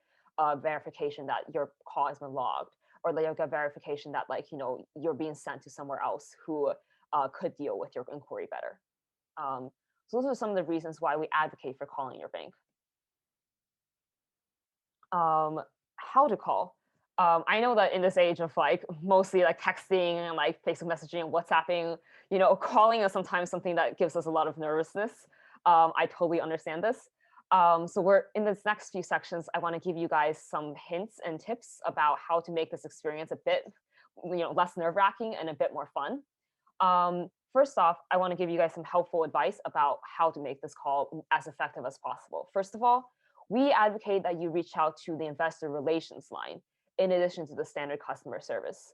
verification that your call has been logged, or that you'll get verification that you're being sent to somewhere else who could deal with your inquiry better. So those are some of the reasons why we advocate for calling your bank. How to call. I know that in this age of mostly texting and Facebook messaging and WhatsApping, calling is sometimes something that gives us a lot of nervousness. I totally understand this. So we're in this next few sections, I want to give you guys some hints and tips about how to make this experience a bit, less nerve-wracking and a bit more fun. First off, I want to give you guys some helpful advice about how to make this call as effective as possible. First of all, we advocate that you reach out to the investor relations line in addition to the standard customer service.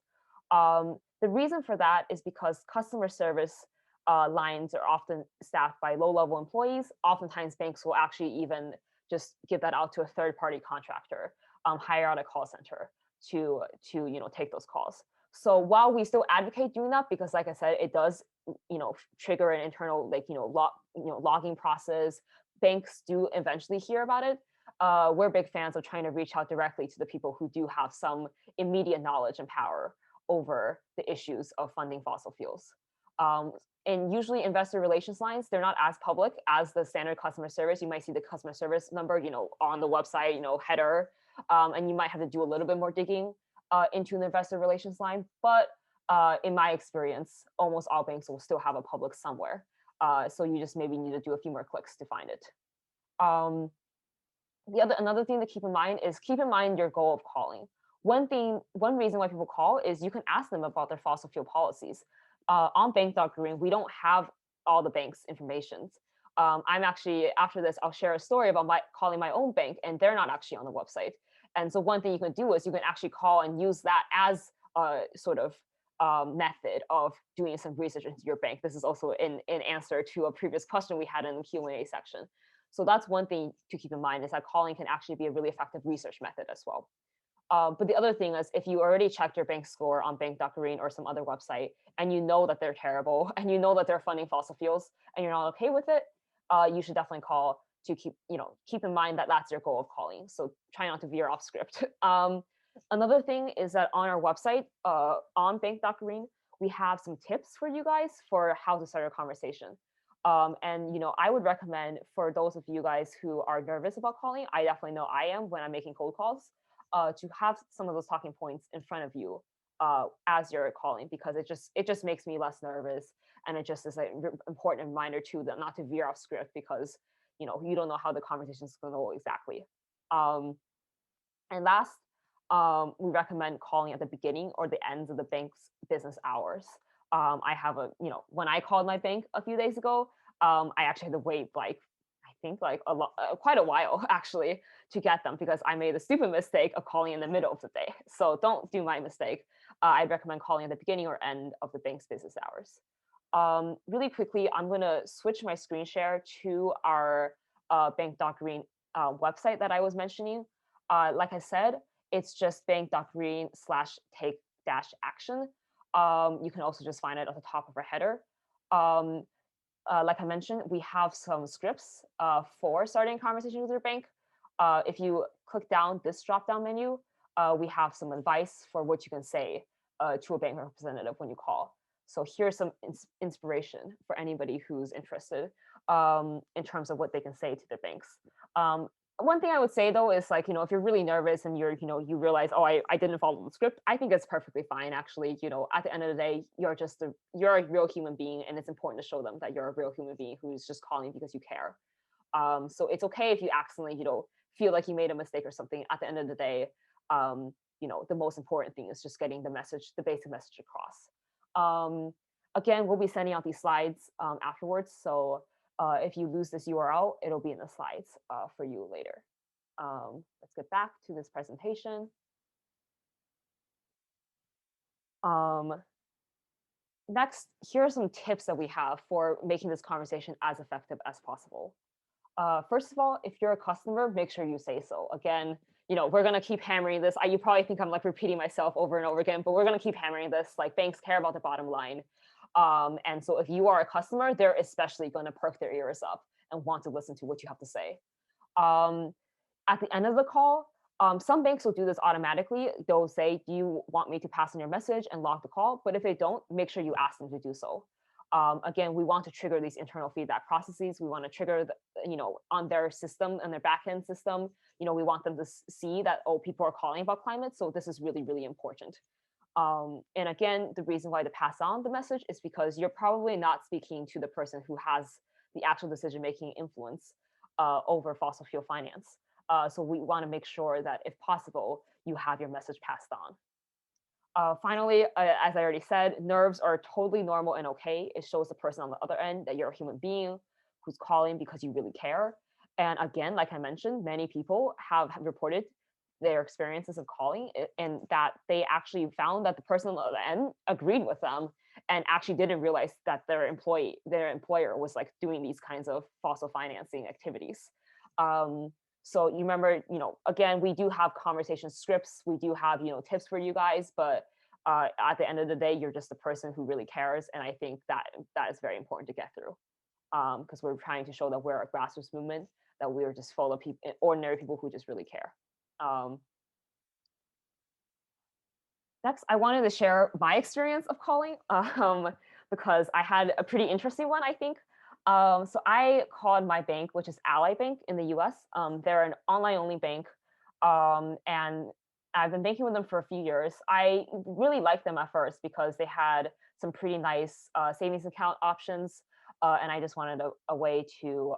The reason for that is because customer service lines are often staffed by low-level employees. Oftentimes, banks will actually even just give that out to a third-party contractor, hire out a call center to take those calls. So while we still advocate doing that, because like I said, it does trigger an internal logging process. Banks do eventually hear about it. We're big fans of trying to reach out directly to the people who do have some immediate knowledge and power over the issues of funding fossil fuels. And usually investor relations lines, they're not as public as the standard customer service. You might see the customer service number, on the website, header, and you might have to do a little bit more digging into an investor relations line. But in my experience, almost all banks will still have a public somewhere. So you just maybe need to do a few more clicks to find it. Another thing to keep in mind is keep in mind your goal of calling. One reason why people call is you can ask them about their fossil fuel policies. On Bank.Green, we don't have all the bank's information. I'm actually, after this, I'll share a story about calling my own bank, and they're not actually on the website. And so one thing you can do is you can actually call and use that as a sort of method of doing some research into your bank. This is also in answer to a previous question we had in the Q&A section. So that's one thing to keep in mind, is that calling can actually be a really effective research method as well. But the other thing is, if you already checked your bank score on Bank.Green or some other website, and you know that they're terrible, and you know that they're funding fossil fuels, and you're not okay with it, you should definitely call to keep in mind that that's your goal of calling. So try not to veer off script. Another thing is that on our website, on Bank.Green, we have some tips for you guys for how to start a conversation. And I would recommend, for those of you guys who are nervous about calling, I definitely know I am when I'm making cold calls, to have some of those talking points in front of you as you're calling, because it just makes me less nervous, and it just is an important reminder too that not to veer off script, because you don't know how the conversation is going to go exactly. And last, we recommend calling at the beginning or the ends of the bank's business hours. I have when I called my bank a few days ago, I actually had to wait quite a while actually to get them, because I made the stupid mistake of calling in the middle of the day. So don't do my mistake. I recommend calling at the beginning or end of the bank's business hours. Really quickly, I'm going to switch my screen share to our Bank.Green website that I was mentioning. Like I said, it's just bank.green/take-action. You can also just find it at the top of our header. Like I mentioned, we have some scripts for starting a conversation with your bank. If you click down this drop-down menu, we have some advice for what you can say to a bank representative when you call. So here's some inspiration for anybody who's interested in terms of what they can say to their banks. One thing I would say though is, like, if you're really nervous and you realize, oh, I didn't follow the script, I think it's perfectly fine. Actually, at the end of the day, you're a real human being, and it's important to show them that you're a real human being who's just calling because you care. So it's okay if you accidentally, feel like you made a mistake or something. At the end of the day, the most important thing is just getting the basic message across. Again, we'll be sending out these slides afterwards. So if you lose this URL, it'll be in the slides for you later. Let's get back to this presentation. Next, here are some tips that we have for making this conversation as effective as possible. First of all, if you're a customer, make sure you say so. Again, we're going to keep hammering this. You probably think I'm like repeating myself over and over again, but we're going to keep hammering this. Like, banks care about the bottom line. And so if you are a customer, they're especially going to perk their ears up and want to listen to what you have to say. At the end of the call, some banks will do this automatically. They'll say, do you want me to pass on your message and log the call? But if they don't, make sure you ask them to do so. Again, we want to trigger these internal feedback processes. We want to trigger, on their system and their backend system, we want them to see that, oh, people are calling about climate. So this is really, really important. And again, the reason why to pass on the message is because you're probably not speaking to the person who has the actual decision-making influence over fossil fuel finance. So we want to make sure that, if possible, you have your message passed on. Finally, as I already said, nerves are totally normal and okay. It shows the person on the other end that you're a human being who's calling because you really care. And again, like I mentioned, many people have reported their experiences of calling and that they actually found that the person on the other end agreed with them and actually didn't realize that their employer was like doing these kinds of fossil financing activities. So you remember, again, we do have conversation scripts, we do have, tips for you guys, but at the end of the day, you're just the person who really cares, and I think that is very important to get through, because we're trying to show that we're a grassroots movement, that we're just full of people, ordinary people who just really care. Next, I wanted to share my experience of calling, because I had a pretty interesting one, I think. So I called my bank, which is Ally Bank in the US. They're an online-only bank, and I've been banking with them for a few years. I really liked them at first because they had some pretty nice savings account options, and I just wanted a way to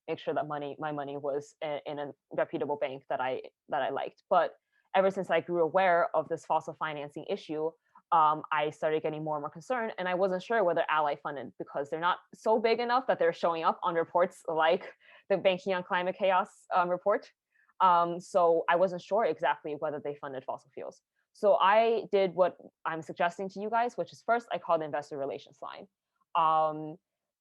make sure that my money was in a reputable bank that I liked. But ever since I grew aware of this fossil financing issue, I started getting more and more concerned, and I wasn't sure whether Ally funded, because they're not so big enough that they're showing up on reports like the Banking on Climate Chaos report. So I wasn't sure exactly whether they funded fossil fuels. So I did what I'm suggesting to you guys, which is first I called the investor relations line.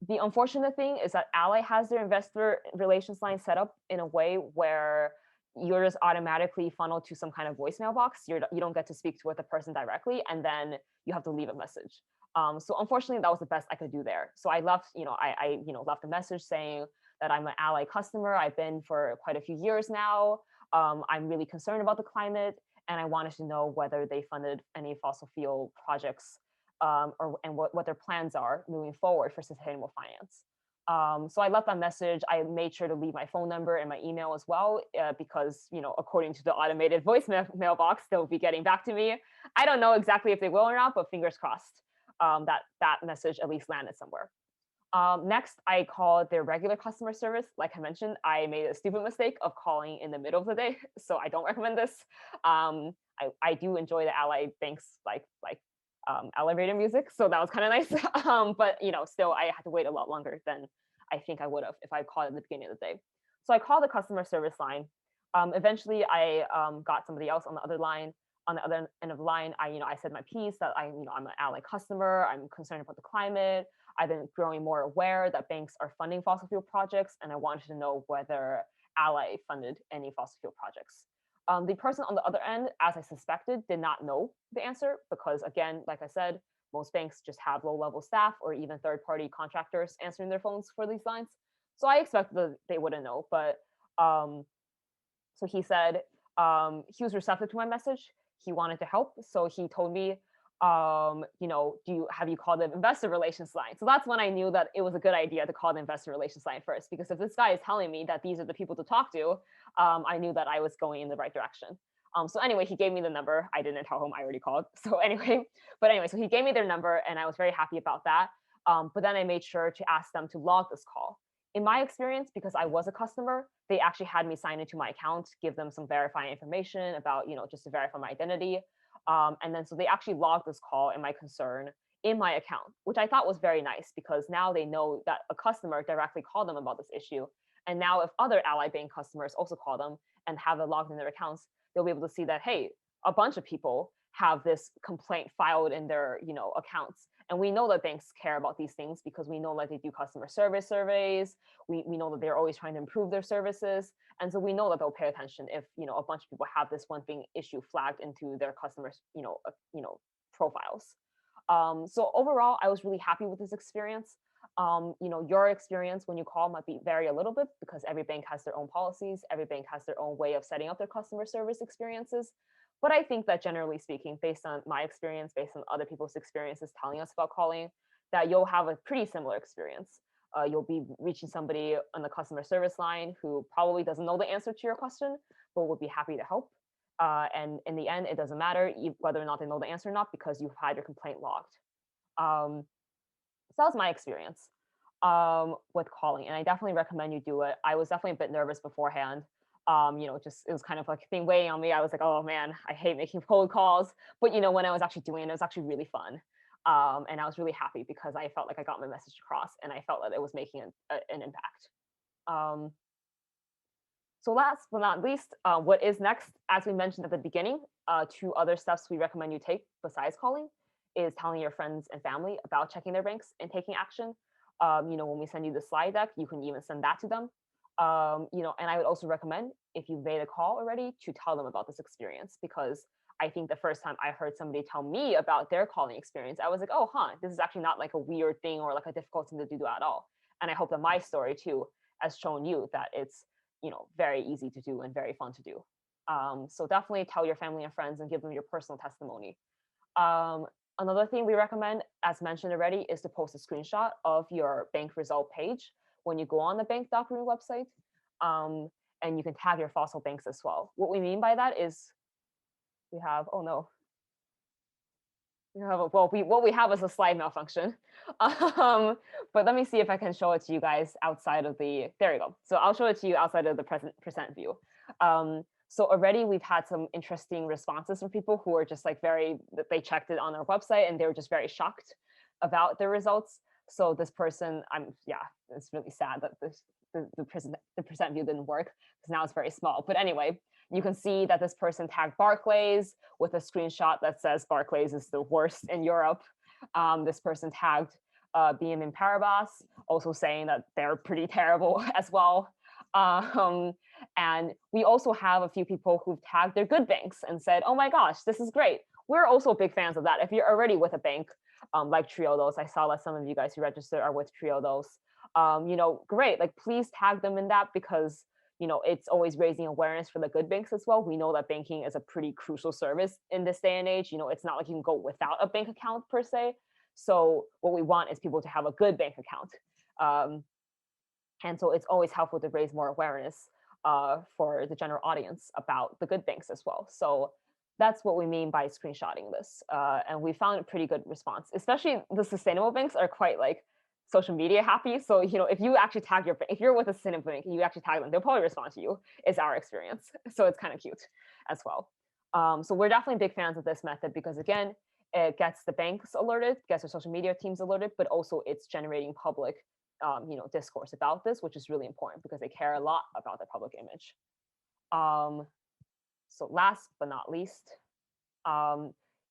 The unfortunate thing is that Ally has their investor relations line set up in a way where you're just automatically funneled to some kind of voicemail box. You don't get to speak with the person directly, and then you have to leave a message. So unfortunately, that was the best I could do there. So I left, I left a message saying that I'm an Ally customer. I've been for quite a few years now. I'm really concerned about the climate, and I wanted to know whether they funded any fossil fuel projects, and what their plans are moving forward for sustainable finance. So I left that message. I made sure to leave my phone number and my email as well, because, according to the automated voicemail box, they'll be getting back to me. I don't know exactly if they will or not, but fingers crossed that message at least landed somewhere. Next, I called their regular customer service. Like I mentioned, I made a stupid mistake of calling in the middle of the day, so I don't recommend this. I do enjoy the Ally Banks elevator music, so that was kind of nice. But still, I had to wait a lot longer than I think I would have if I called at the beginning of the day. So I called the customer service line. Eventually, I got somebody else on the other line. On the other end of the line, I said my piece that I'm an Ally customer. I'm concerned about the climate. I've been growing more aware that banks are funding fossil fuel projects, and I wanted to know whether Ally funded any fossil fuel projects. The person on the other end, as I suspected, did not know the answer because, again, like I said, most banks just have low-level staff or even third-party contractors answering their phones for these lines. So I expected that they wouldn't know, but so he said he was receptive to my message. He wanted to help, so he told me, have you called the investor relations line? So that's when I knew that it was a good idea to call the investor relations line first, because if this guy is telling me that these are the people to talk to, I knew that I was going in the right direction. So anyway, he gave me the number. I didn't tell him I already called. So anyway, so he gave me their number, and I was very happy about that. But then I made sure to ask them to log this call. In my experience, because I was a customer, they actually had me sign into my account, give them some verifying information about, just to verify my identity. And then so they actually logged this call and my concern in my account, which I thought was very nice, because now they know that a customer directly called them about this issue. And now if other Ally Bank customers also call them and have it logged in their accounts, they'll be able to see that, hey, a bunch of people have this complaint filed in their accounts. And we know that banks care about these things because we know that they do customer service surveys. We know that they're always trying to improve their services. And so we know that they'll pay attention if a bunch of people have this one thing issue flagged into their customers profiles. So overall, I was really happy with this experience. Your experience when you call might vary a little bit because every bank has their own policies. Every bank has their own way of setting up their customer service experiences. But I think that generally speaking, based on my experience, based on other people's experiences telling us about calling, that you'll have a pretty similar experience. You'll be reaching somebody on the customer service line who probably doesn't know the answer to your question, but would be happy to help. And in the end, it doesn't matter whether or not they know the answer or not, because you've had your complaint logged. So that was my experience with calling, and I definitely recommend you do it. I was definitely a bit nervous beforehand. Just it was kind of like a thing weighing on me. I was like, oh man, I hate making cold calls. But when I was actually doing it, it was actually really fun. And I was really happy because I felt like I got my message across, and I felt that it was making an impact. So last but not least, what is next? As we mentioned at the beginning, 2 other steps we recommend you take besides calling is telling your friends and family about checking their banks and taking action. When we send you the slide deck, you can even send that to them. And I would also recommend, if you've made a call already, to tell them about this experience, because I think the first time I heard somebody tell me about their calling experience, I was like, oh, this is actually not like a weird thing or like a difficult thing to do at all. And I hope that my story too has shown you that it's, very easy to do and very fun to do. So definitely tell your family and friends and give them your personal testimony. Another thing we recommend, as mentioned already, is to post a screenshot of your bank result page when you go on the Bank.Green website. And you can tag your fossil banks as well. What we mean by that is we have, oh no. What we have is a slide malfunction. But let me see if I can show it to you guys outside of the, there you go. So I'll show it to you outside of the present view. So already we've had some interesting responses from people who are just like they checked it on our website and they were just very shocked about the results. So this person, it's really sad that the present view didn't work because now it's very small. But anyway, you can see that this person tagged Barclays with a screenshot that says Barclays is the worst in Europe. This person tagged BNP Paribas, also saying that they're pretty terrible as well. And we also have a few people who've tagged their good banks and said, oh my gosh, this is great. We're also big fans of that. If you're already with a bank like Triodos, I saw that some of you guys who registered are with Triodos. Great, like please tag them in that, because it's always raising awareness for the good banks as well. We know that banking is a pretty crucial service in this day and age. It's not like you can go without a bank account per se. So what we want is people to have a good bank account. And so it's always helpful to raise more awareness for the general audience about the good banks as well. So that's what we mean by screenshotting this. And we found a pretty good response, especially the sustainable banks are quite like social media happy. So, if you actually tag if you're with a sustainable bank and you actually tag them, they'll probably respond to you, is our experience. So it's kind of cute as well. So we're definitely big fans of this method because, again, it gets the banks alerted, gets their social media teams alerted, but also it's generating public discourse about this, which is really important because they care a lot about their public image. So last but not least,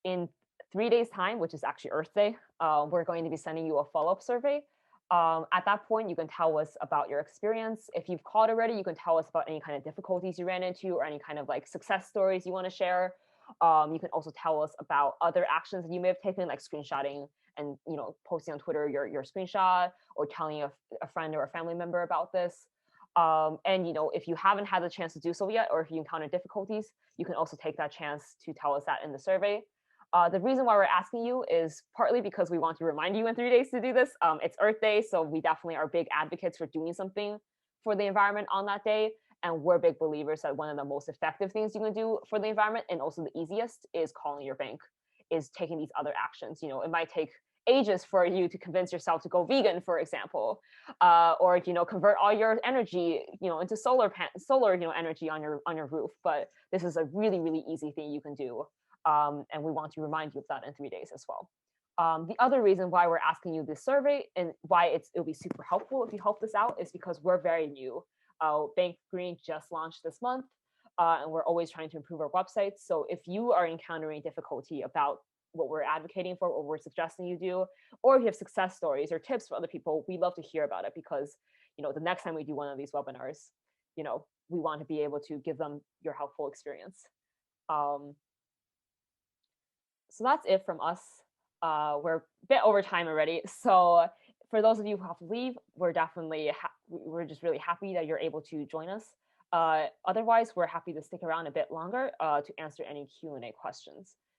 in 3 days' time, which is actually Earth Day, we're going to be sending you a follow-up survey. At that point, you can tell us about your experience. If you've called already, you can tell us about any kind of difficulties you ran into or any kind of like success stories you want to share. You can also tell us about other actions that you may have taken, like screenshotting and posting on Twitter your screenshot, or telling a friend or a family member about this. And if you haven't had the chance to do so yet, or if you encounter difficulties, you can also take that chance to tell us that in the survey. The reason why we're asking you is partly because we want to remind you in 3 days to do this. It's Earth Day, so we definitely are big advocates for doing something for the environment on that day. And we're big believers that one of the most effective things you can do for the environment, and also the easiest, is calling your bank, is taking these other actions. It might take ages for you to convince yourself to go vegan, for example, or convert all your energy into solar energy on your roof. But this is a really, really easy thing you can do, and we want to remind you of that in 3 days as well. The other reason why we're asking you this survey and why it'll be super helpful if you help this out is because we're very new. Bank.Green just launched this month, and we're always trying to improve our website. So if you are encountering difficulty about what we're advocating for, what we're suggesting you do, or if you have success stories or tips for other people, we love to hear about it, because the next time we do one of these webinars, we want to be able to give them your helpful experience. So that's it from us. We're a bit over time already, so for those of you who have to leave, we're definitely we're just really happy that you're able to join us. Otherwise, we're happy to stick around a bit longer to answer any Q&A questions.